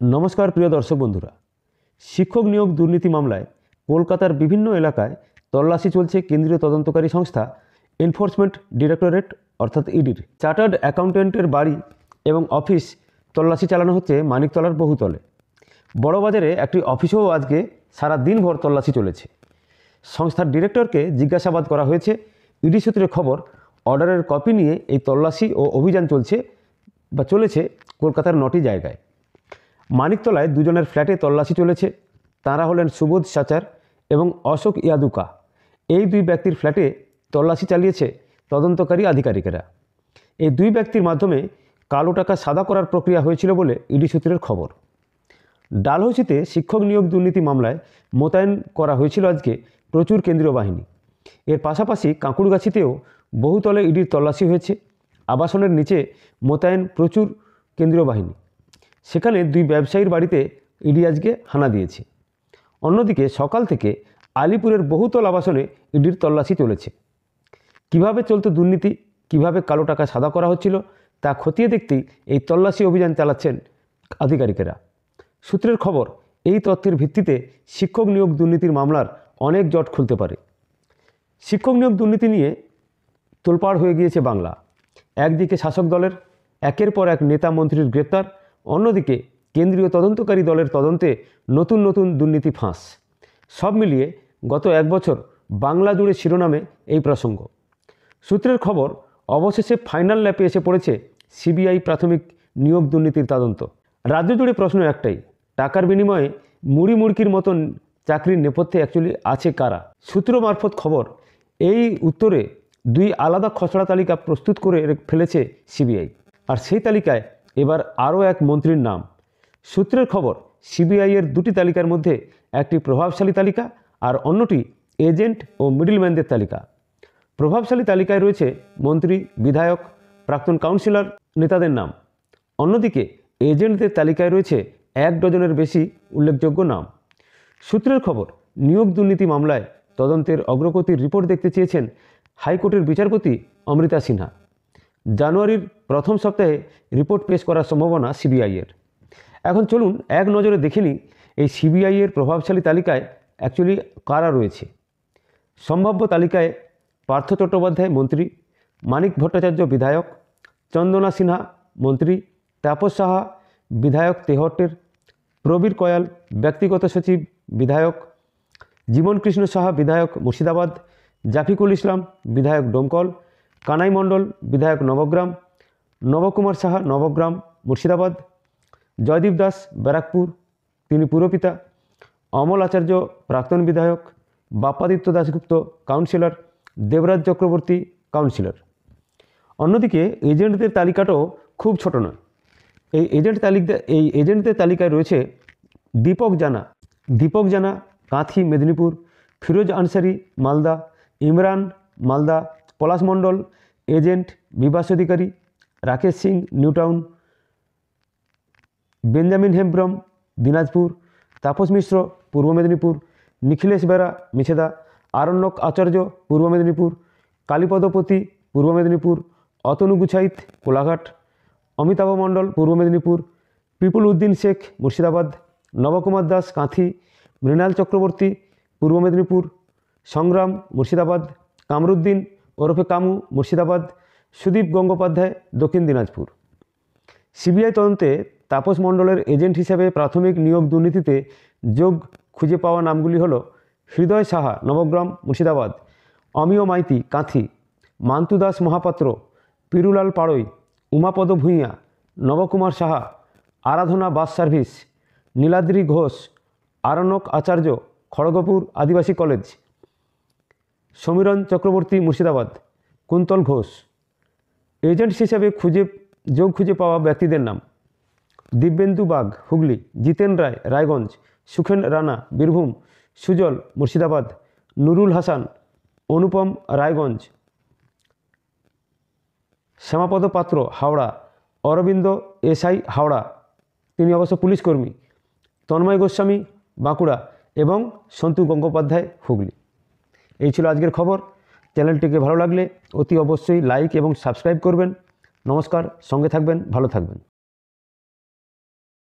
নমস্কার প্রিয় দর্শক বন্ধুরা, শিক্ষক নিয়োগ দুর্নীতি মামলায় কলকাতার বিভিন্ন এলাকায় তল্লাশি চলছে কেন্দ্রীয় তদন্তকারী সংস্থা এনফোর্সমেন্ট ডিরেক্টরেট অর্থাৎ ইডির। চার্টার্ড অ্যাকাউন্ট্যান্টের বাড়ি এবং অফিস তল্লাশি চালানো হচ্ছে মানিকতলার বহুতলে। বড়বাজারে একটি অফিসেও আজকে সারা দিনভর তল্লাশি চলেছে। সংস্থার ডিরেক্টরকে জিজ্ঞাসাবাদ করা হয়েছে। ইডি সূত্রে খবর, অর্ডারের কপি নিয়ে এই তল্লাশি ও অভিযান চলেছে কলকাতার 9টি জায়গায়। মানিকতলায় দুজনের ফ্ল্যাটে তল্লাশি চলেছে। তাঁরা হলেন সুবোধ সাচার এবং অশোক ইয়াদুকা। এই দুই ব্যক্তির ফ্ল্যাটে তল্লাশি চালিয়েছে তদন্তকারী আধিকারিকেরা। এই দুই ব্যক্তির মাধ্যমে কালো টাকা সাদা করার প্রক্রিয়া হয়েছিল বলে ইডি সূত্রের খবর। ডালহৌসিতে শিক্ষক নিয়োগ দুর্নীতি মামলায় মোতায়েন করা হয়েছিল আজকে প্রচুর কেন্দ্রীয় বাহিনী। এর পাশাপাশি কাঁকুড়গাছিতেও বহুতলে ইডির তল্লাশি হয়েছে। আবাসনের নিচে মোতায়েন প্রচুর কেন্দ্রীয় বাহিনী। সেখানে দুই ব্যবসায়ীর বাড়িতে ইডি আজকে হানা দিয়েছে। অন্যদিকে সকাল থেকে আলিপুরের বহুতল আবাসনে ইডির তল্লাশি চলেছে। কিভাবে চলতো দুর্নীতি, কিভাবে কালো টাকা সাদা করা হচ্ছিল তা খতিয়ে দেখতেই এই তল্লাশি অভিযান চালাচ্ছেন আধিকারিকেরা। সূত্রের খবর, এই তথ্যের ভিত্তিতে শিক্ষক নিয়োগ দুর্নীতির মামলার অনেক জট খুলতে পারে। শিক্ষক নিয়োগ দুর্নীতি নিয়ে তোলপাড় হয়ে গিয়েছে বাংলা। একদিকে শাসক দলের একের পর এক নেতা মন্ত্রীর গ্রেপ্তার, অন্যদিকে কেন্দ্রীয় তদন্তকারী দলের তদন্তে নতুন নতুন দুর্নীতি ফাঁস। সব মিলিয়ে গত এক বছর বাংলা জুড়ে শিরোনামে এই প্রসঙ্গ। সূত্রের খবর, অবশেষে ফাইনাল ল্যাপে এসে পড়েছে সিবিআই প্রাথমিক নিয়োগ দুর্নীতির তদন্ত। রাজ্য জুড়ে প্রশ্ন একটাই, টাকার বিনিময়ে মুড়ি মুড়কির মতন চাকরির নেপথ্যে অ্যাকচুয়ালি আছে কারা? সূত্র মারফত খবর, এই উত্তরে দুই আলাদা খসড়া তালিকা প্রস্তুত করে ফেলেছে সিবিআই। আর সেই তালিকায় এবার আরও এক মন্ত্রীর নাম। সূত্রের খবর, সিবিআইয়ের দুটি তালিকার মধ্যে একটি প্রভাবশালী তালিকা আর অন্যটি এজেন্ট ও মিডলম্যানদের তালিকা। প্রভাবশালী তালিকায় রয়েছে মন্ত্রী, বিধায়ক, প্রাক্তন কাউন্সিলর নেতাদের নাম। অন্যদিকে এজেন্টদের তালিকায় রয়েছে 1 ডজনের বেশি উল্লেখযোগ্য নাম। সূত্রের খবর, নিয়োগ দুর্নীতি মামলায় তদন্তের অগ্রগতির রিপোর্ট দেখতে চেয়েছেন হাইকোর্টের বিচারপতি অমৃতা সিনহা। জানুয়ারির প্রথম সপ্তাহে রিপোর্ট পেশ করার সম্ভাবনা সিবিআইয়ের। এখন চলুন এক নজরে দেখে নিই এই সিবিআইয়ের প্রভাবশালী তালিকায় অ্যাকচুয়ালি কারা রয়েছে। সম্ভাব্য তালিকায় পার্থ চট্টোপাধ্যায় মন্ত্রী, মানিক ভট্টাচার্য বিধায়ক, চন্দনা সিনহা মন্ত্রী, তাপস সাহা বিধায়ক তেহট্টের, প্রবীর কয়াল ব্যক্তিগত সচিব বিধায়ক, জীবন কৃষ্ণ সাহা বিধায়ক মুর্শিদাবাদ, জাফিকুল ইসলাম বিধায়ক ডোমকল, কানাই মণ্ডল বিধায়ক নবগ্রাম, নবকুমার সাহা নবগ্রাম মুর্শিদাবাদ, জয়দীপ দাস ব্যারাকপুর তিনি পুরপিতা, অমল আচার্য প্রাক্তন বিধায়ক, বাপ্পাদিত্য দাশগুপ্ত কাউন্সিলর, দেবরাজ চক্রবর্তী কাউন্সিলর। অন্যদিকে এজেন্টদের তালিকাটাও খুব ছোট নয়। এই এজেন্টদের তালিকায় রয়েছে দীপক জানা কাঁথি মেদিনীপুর, ফিরোজ আনসারি মালদা, ইমরান মালদা, পলাশ মণ্ডল এজেন্ট, বিভাস অধিকারী, রাকেশ সিং নিউটাউন, বেঞ্জামিন হেমব্রম দিনাজপুর, তাপস মিশ্র পূর্ব মেদিনীপুর, নিখিলেশ বেরা মিছেদা, আরণ্যক আচার্য পূর্ব মেদিনীপুর, কালীপদপতি পূর্ব মেদিনীপুর, অতনু গুছাইত কোলাঘাট, অমিতাভ মণ্ডল পূর্ব মেদিনীপুর, পিপুল উদ্দিন শেখ মুর্শিদাবাদ, নবকুমার দাস কাঁথি, মৃণাল চক্রবর্তী পূর্ব মেদিনীপুর, সংগ্রাম মুর্শিদাবাদ, কামরুদ্দিন ওরফে কামু মুর্শিদাবাদ, সুদীপ গঙ্গোপাধ্যায় দক্ষিণ দিনাজপুর। সিবিআই তদন্তে তাপস মণ্ডলের এজেন্ট হিসেবে প্রাথমিক নিয়োগ দুর্নীতিতে যোগ খুঁজে পাওয়া নামগুলি হল হৃদয় সাহা নবগ্রাম মুর্শিদাবাদ, অমিয় মাইতি কাঁথি, মান্তু দাস মহাপাত্র পিরুলাল পাড়ই, উমাপদ ভূঁইয়া, নবকুমার সাহা আরাধনা বাস সার্ভিস, নীলাদ্রি ঘোষ, আরণ্যক আচার্য খড়গপুর আদিবাসী কলেজ, সমীরণ চক্রবর্তী মুর্শিদাবাদ, কুন্তল ঘোষ। এজেন্ট হিসেবে যোগ খুঁজে পাওয়া ব্যক্তিদের নাম: দিব্যেন্দু বাগ হুগলি, জিতেন রায় রায়গঞ্জ, সুখেন রানা বীরভূম, সুজল মুর্শিদাবাদ, নুরুল হাসান অনুপম রায়গঞ্জ, শ্যামাপদ পাত্র হাওড়া, অরবিন্দ এসআই হাওড়া তিনি অবশ্য পুলিশ কর্মী, তন্ময় গোস্বামী বাঁকুড়া এবং সন্তু গঙ্গোপাধ্যায় হুগলি। এই ছিল আজকের খবর। চ্যানেলটিকে ভালো লাগলে অতি অবশ্যই লাইক এবং সাবস্ক্রাইব করবেন। নমস্কার, সঙ্গে থাকবেন, ভালো থাকবেন।